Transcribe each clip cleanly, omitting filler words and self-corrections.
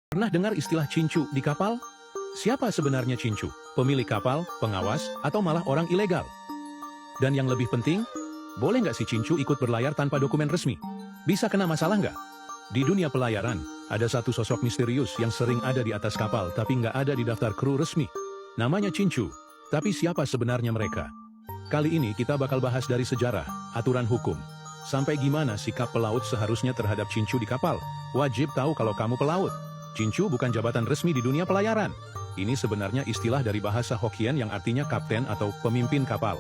Pernah dengar istilah cincu di kapal? Siapa sebenarnya cincu? Pemilik kapal, pengawas, atau malah orang ilegal? Dan yang lebih penting, boleh nggak si cincu ikut berlayar tanpa dokumen resmi? Bisa kena masalah nggak? Di dunia pelayaran, ada satu sosok misterius yang sering ada di atas kapal tapi nggak ada di daftar kru resmi. Namanya cincu. Tapi siapa sebenarnya mereka? Kali ini kita bakal bahas dari sejarah, aturan hukum, sampai gimana sikap pelaut seharusnya terhadap cincu di kapal. Wajib tahu kalau kamu pelaut. Cincu bukan jabatan resmi di dunia pelayaran. Ini sebenarnya istilah dari bahasa Hokkien yang artinya kapten atau pemimpin kapal.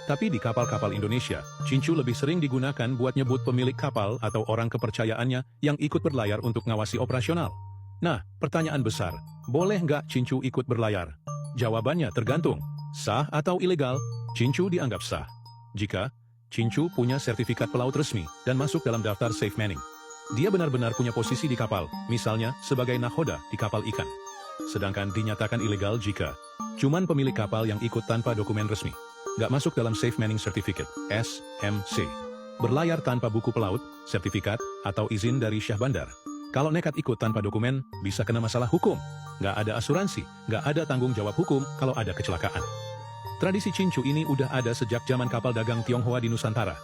Tapi di kapal-kapal Indonesia, cincu lebih sering digunakan buat nyebut pemilik kapal atau orang kepercayaannya yang ikut berlayar untuk ngawasi operasional. Nah, pertanyaan besar, boleh nggak cincu ikut berlayar? Jawabannya tergantung, sah atau ilegal. Cincu dianggap sah jika cincu punya sertifikat pelaut resmi dan masuk dalam daftar Safe Manning. Dia benar-benar punya posisi di kapal, misalnya sebagai nahoda di kapal ikan. Sedangkan dinyatakan ilegal jika cuman pemilik kapal yang ikut tanpa dokumen resmi. Nggak masuk dalam Safe Manning Certificate, SMC. Berlayar tanpa buku pelaut, sertifikat, atau izin dari Syah Bandar. Kalau nekat ikut tanpa dokumen, bisa kena masalah hukum. Nggak ada asuransi, nggak ada tanggung jawab hukum kalau ada kecelakaan. Tradisi cincu ini udah ada sejak zaman kapal dagang Tionghoa di Nusantara.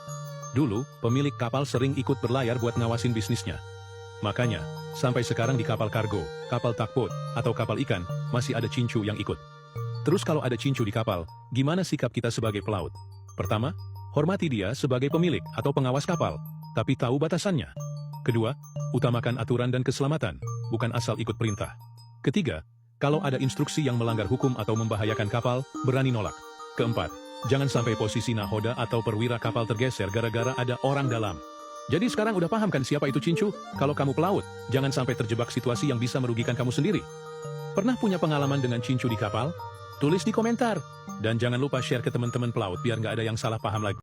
Dulu, pemilik kapal sering ikut berlayar buat ngawasin bisnisnya. Makanya, sampai sekarang di kapal kargo, kapal tugboat, atau kapal ikan, masih ada cincu yang ikut. Terus kalau ada cincu di kapal, gimana sikap kita sebagai pelaut? Pertama, hormati dia sebagai pemilik atau pengawas kapal, tapi tahu batasannya. Kedua, utamakan aturan dan keselamatan, bukan asal ikut perintah. Ketiga, kalau ada instruksi yang melanggar hukum atau membahayakan kapal, berani nolak. Keempat, jangan sampai posisi nahoda atau perwira kapal tergeser gara-gara ada orang dalam. Jadi sekarang udah paham kan siapa itu cincu? Kalau kamu pelaut, jangan sampai terjebak situasi yang bisa merugikan kamu sendiri. Pernah punya pengalaman dengan cincu di kapal? Tulis di komentar. Dan jangan lupa share ke teman-teman pelaut biar nggak ada yang salah paham lagi.